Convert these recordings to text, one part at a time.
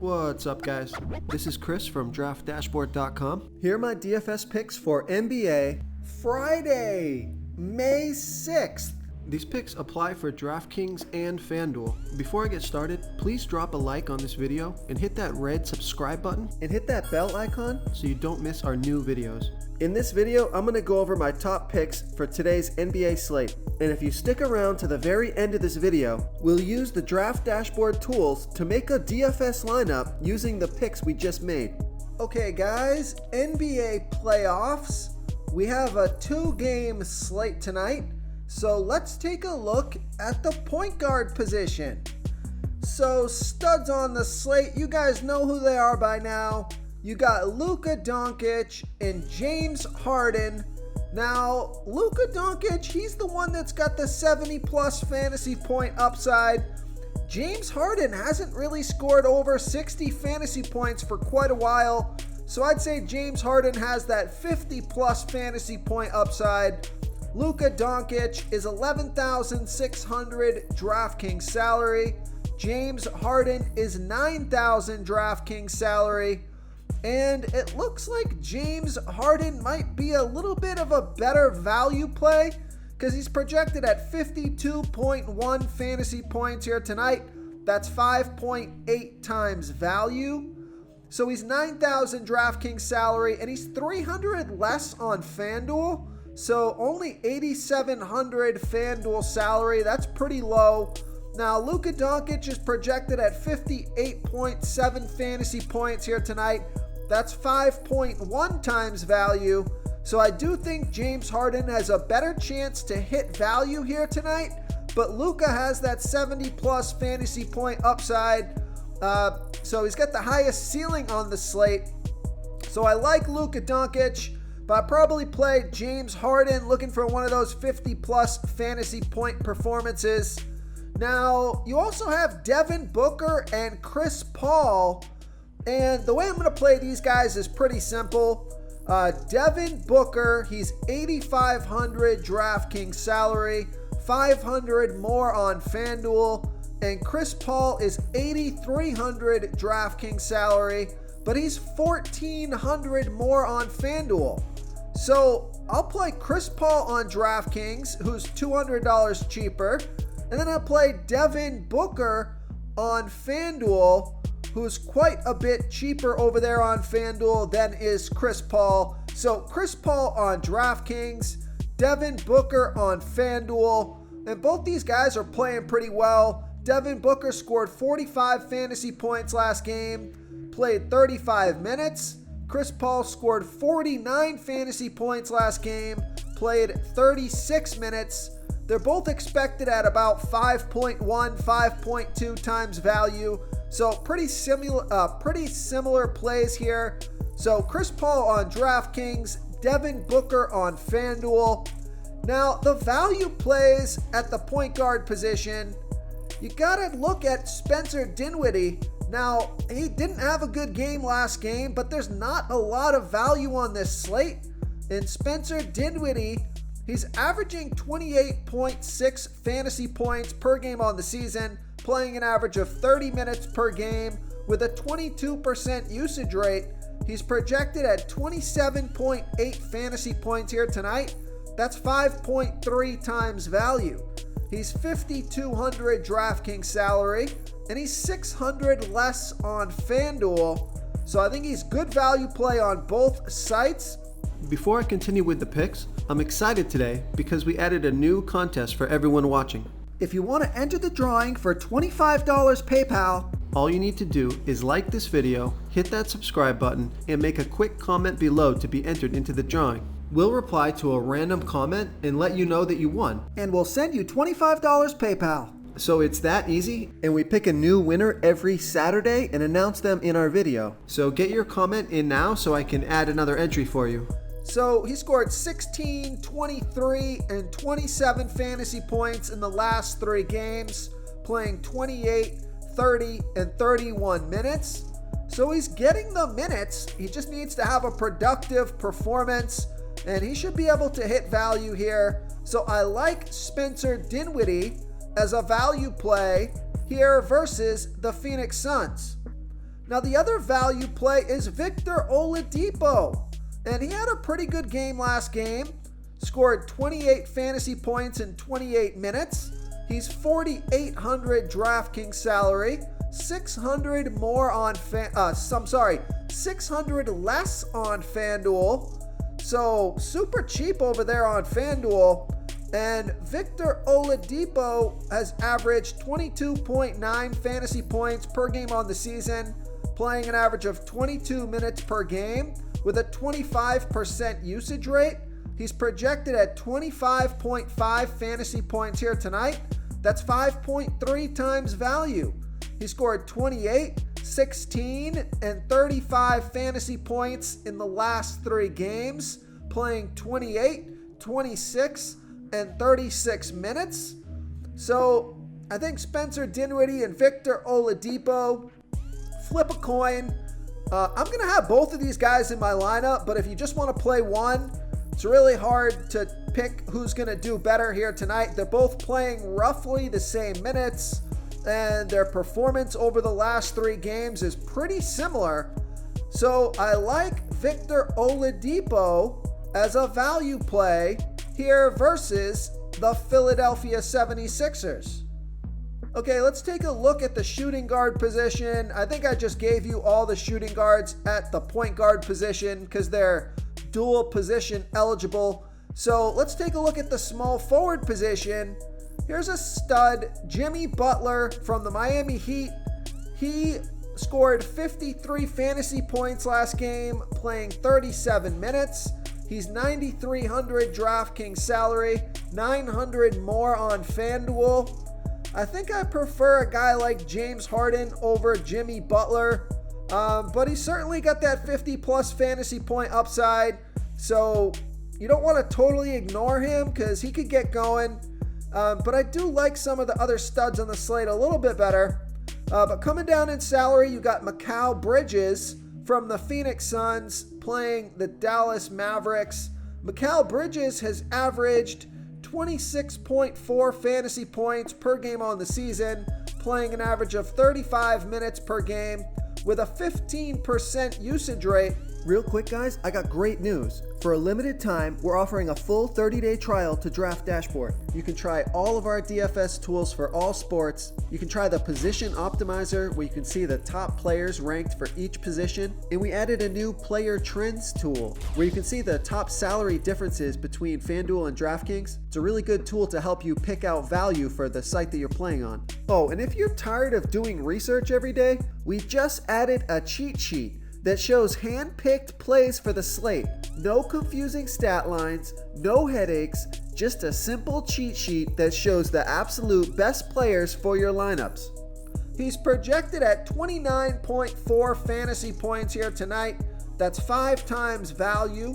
What's up, guys? This is Chris from DraftDashboard.com. Here are my DFS picks for NBA Friday, May 6th. These picks apply for DraftKings and FanDuel. Before I get started, please drop a like on this video and hit that red subscribe button and hit that bell icon so you don't miss our new videos. In this video, I'm going to go over my top picks for today's NBA slate. And if you stick around to the very end of this video, we'll use the Draft Dashboard tools to make a DFS lineup using the picks we just made. Okay guys, NBA playoffs. We have a 2-game slate tonight. So let's take a look at the point guard position. So studs on the slate, you guys know who they are by now. You got Luka Doncic and James Harden. Now, Luka Doncic, he's the one that's got the 70+ fantasy point upside. James Harden hasn't really scored over 60 fantasy points for quite a while. So I'd say James Harden has that 50+ fantasy point upside. Luka Doncic is $11,600 DraftKings salary. James Harden is $9,000 DraftKings salary. And it looks like James Harden might be a little bit of a better value play because he's projected at 52.1 fantasy points here tonight. That's 5.8 times value. So he's $9,000 DraftKings salary and he's $300 less on FanDuel. So only $8,700 FanDuel salary. That's pretty low. Now, Luka Doncic is projected at 58.7 fantasy points here tonight. That's 5.1 times value. So I do think James Harden has a better chance to hit value here tonight. But Luka has that 70+ fantasy point upside. So he's got the highest ceiling on the slate. So I like Luka Doncic. But I probably play James Harden looking for one of those 50+ fantasy point performances. Now, you also have Devin Booker and Chris Paul. And the way I'm going to play these guys is pretty simple. Devin Booker, he's $8,500 DraftKings salary, $500 more on FanDuel. And Chris Paul is $8,300 DraftKings salary, but he's $1,400 more on FanDuel. So I'll play Chris Paul on DraftKings, who's $200 cheaper. And then I'll play Devin Booker on FanDuel, who's quite a bit cheaper over there on FanDuel than is Chris Paul. So Chris Paul on DraftKings, Devin Booker on FanDuel. And both these guys are playing pretty well. Devin Booker scored 45 fantasy points last game, played 35 minutes. Chris Paul scored 49 fantasy points last game, played 36 minutes. They're both expected at about 5.1, 5.2 times value. So pretty similar plays here. So Chris Paul on DraftKings, Devin Booker on FanDuel. Now the value plays at the point guard position, you gotta look at Spencer Dinwiddie. Now, he didn't have a good game last game, but there's not a lot of value on this slate. And Spencer Dinwiddie, he's averaging 28.6 fantasy points per game on the season, playing an average of 30 minutes per game with a 22% usage rate. He's projected at 27.8 fantasy points here tonight. That's 5.3 times value. He's $5,200 DraftKings salary, and he's $600 less on FanDuel. So I think he's good value play on both sites. Before I continue with the picks, I'm excited today because we added a new contest for everyone watching. If you want to enter the drawing for $25 PayPal, all you need to do is like this video, hit that subscribe button, and make a quick comment below to be entered into the drawing. We'll reply to a random comment and let you know that you won. And we'll send you $25 PayPal. So it's that easy, and we pick a new winner every Saturday and announce them in our video. So get your comment in now so I can add another entry for you. So he scored 16, 23, and 27 fantasy points in the last 3 games, playing 28, 30, and 31 minutes. So he's getting the minutes. He just needs to have a productive performance, and he should be able to hit value here. So I like Spencer Dinwiddie as a value play here versus the Phoenix Suns. Now the other value play is Victor Oladipo, and he had a pretty good game last game. Scored 28 fantasy points in 28 minutes. He's 4,800 DraftKings salary, 600 more on 600 less on FanDuel. So super cheap over there on FanDuel. And Victor Oladipo has averaged 22.9 fantasy points per game on the season, playing an average of 22 minutes per game with a 25% usage rate. He's projected at 25.5 fantasy points here tonight. That's 5.3 times value. He scored 28, 16, and 35 fantasy points in the last 3 games, playing 28, 26, and 36 minutes. So I think Spencer Dinwiddie and Victor Oladipo, flip a coin. I'm going to have both of these guys in my lineup, but if you just want to play one, it's really hard to pick who's going to do better here tonight. They're both playing roughly the same minutes, and their performance over the last 3 games is pretty similar. So I like Victor Oladipo as a value play here versus the Philadelphia 76ers. Okay, let's take a look at the shooting guard position. I think I just gave you all the shooting guards at the point guard position because they're dual position eligible. So let's take a look at the small forward position. Here's a stud, Jimmy Butler from the Miami Heat. He scored 53 fantasy points last game, playing 37 minutes. He's 9,300 DraftKings salary, 900 more on FanDuel. I think I prefer a guy like James Harden over Jimmy Butler, but he's certainly got that 50-plus fantasy point upside, so you don't want to totally ignore him because he could get going. But I do like some of the other studs on the slate a little bit better. But coming down in salary, you got Macau Bridges from the Phoenix Suns playing the Dallas Mavericks. Macau Bridges has averaged 26.4 fantasy points per game on the season, playing an average of 35 minutes per game with a 15% usage rate. Real quick, guys, I got great news. For a limited time, we're offering a full 30-day trial to Draft Dashboard. You can try all of our DFS tools for all sports. You can try the Position Optimizer, where you can see the top players ranked for each position. And we added a new Player Trends tool, where you can see the top salary differences between FanDuel and DraftKings. It's a really good tool to help you pick out value for the site that you're playing on. Oh, and if you're tired of doing research every day, we just added a cheat sheet that shows hand-picked plays for the slate. No confusing stat lines, no headaches, just a simple cheat sheet that shows the absolute best players for your lineups. He's projected at 29.4 fantasy points here tonight. That's 5 times value.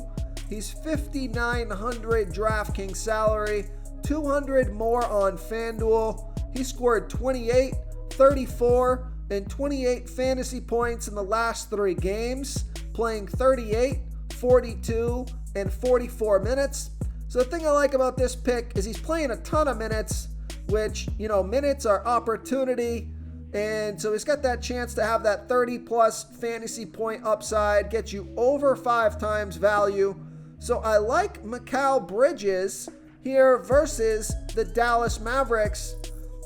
He's 5,900 DraftKings salary, 200 more on FanDuel. He scored 28, 34, and 28 fantasy points in the last 3 games, playing 38, 42, and 44 minutes. So the thing I like about this pick is he's playing a ton of minutes, which, minutes are opportunity. And so he's got that chance to have that 30-plus fantasy point upside, get you over 5 times value. So I like Macau Bridges here versus the Dallas Mavericks.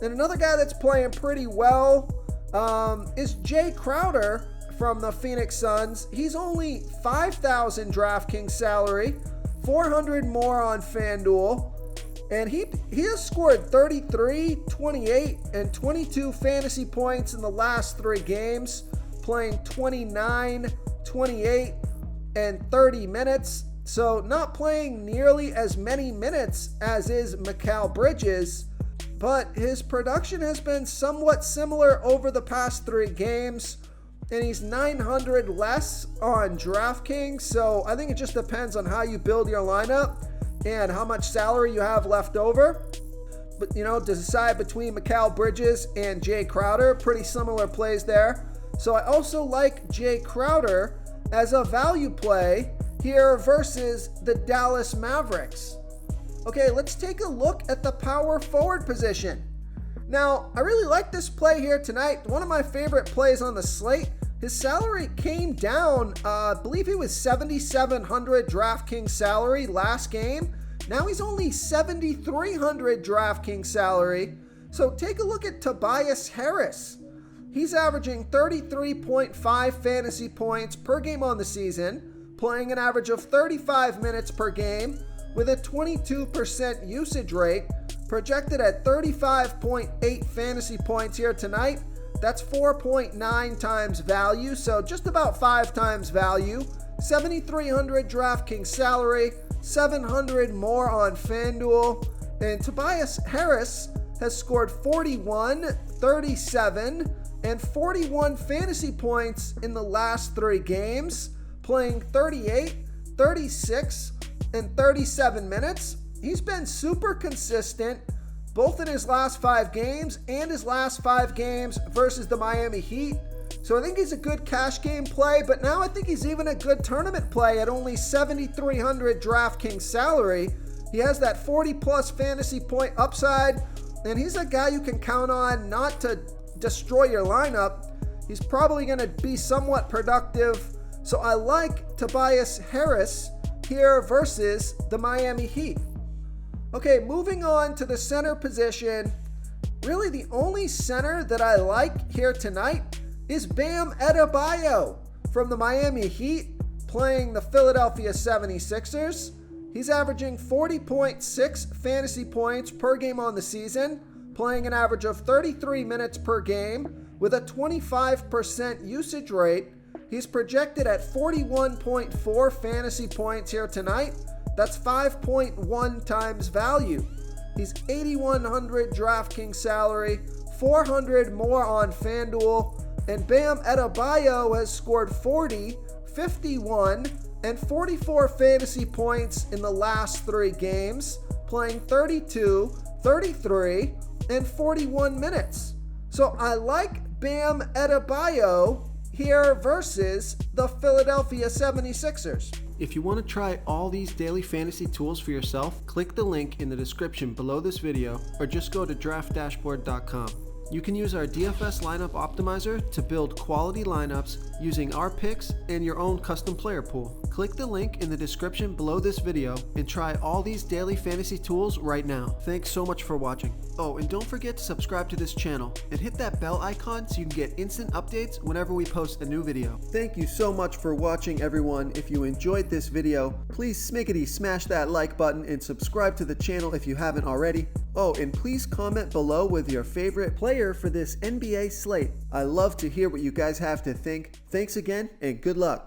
And another guy that's playing pretty well is Jay Crowder from the Phoenix Suns. He's only 5,000 DraftKings salary, 400 more on FanDuel, and he has scored 33, 28, and 22 fantasy points in the last 3 games, playing 29, 28, and 30 minutes. So not playing nearly as many minutes as is Macau Bridges, but his production has been somewhat similar over the past 3 games, and he's 900 less on DraftKings. So I think it just depends on how you build your lineup and how much salary you have left over. But, to decide between Macau Bridges and Jay Crowder, pretty similar plays there. So I also like Jay Crowder as a value play here versus the Dallas Mavericks. Okay, let's take a look at the power forward position. Now, I really like this play here tonight. One of my favorite plays on the slate his salary came down. I believe he was 7,700 DraftKings salary last game. Now he's only 7,300 DraftKings salary. So take a look at Tobias Harris. He's averaging 33.5 fantasy points per game on the season, playing an average of 35 minutes per game with a 22% usage rate, projected at 35.8 fantasy points here tonight. That's 4.9 times value, so just about 5 times value. 7,300 DraftKings salary, 700 more on FanDuel. And Tobias Harris has scored 41, 37, and 41 fantasy points in the last 3 games, playing 38, 36, and 37 minutes. He's been super consistent both in his last 5 games and his last 5 games versus the Miami Heat. So I think he's a good cash game play, but now I think he's even a good tournament play at only 7,300 DraftKings salary. He has that 40 plus fantasy point upside, and he's a guy you can count on not to destroy your lineup. He's probably going to be somewhat productive. So I like Tobias Harris here versus the Miami Heat. Okay, moving on to the center position. Really the only center that I like here tonight is Bam Adebayo from the Miami Heat, playing the Philadelphia 76ers. He's averaging 40.6 fantasy points per game on the season, playing an average of 33 minutes per game with a 25% usage rate. He's projected at 41.4 fantasy points here tonight. That's 5.1 times value. He's 8,100 DraftKings salary, 400 more on FanDuel, and Bam Adebayo has scored 40, 51, and 44 fantasy points in the last 3 games, playing 32, 33, and 41 minutes. So I like Bam Adebayo here versus the Philadelphia 76ers. If you want to try all these daily fantasy tools for yourself, click the link in the description below this video or just go to draftdashboard.com. You can use our DFS lineup optimizer to build quality lineups using our picks and your own custom player pool. Click the link in the description below this video and try all these daily fantasy tools right now. Thanks so much for watching. Oh, and don't forget to subscribe to this channel and hit that bell icon so you can get instant updates whenever we post a new video. Thank you so much for watching, everyone. If you enjoyed this video, please smickety smash that like button and subscribe to the channel if you haven't already. Oh, and please comment below with your favorite player for this NBA slate. I love to hear what you guys have to think. Thanks again, and good luck.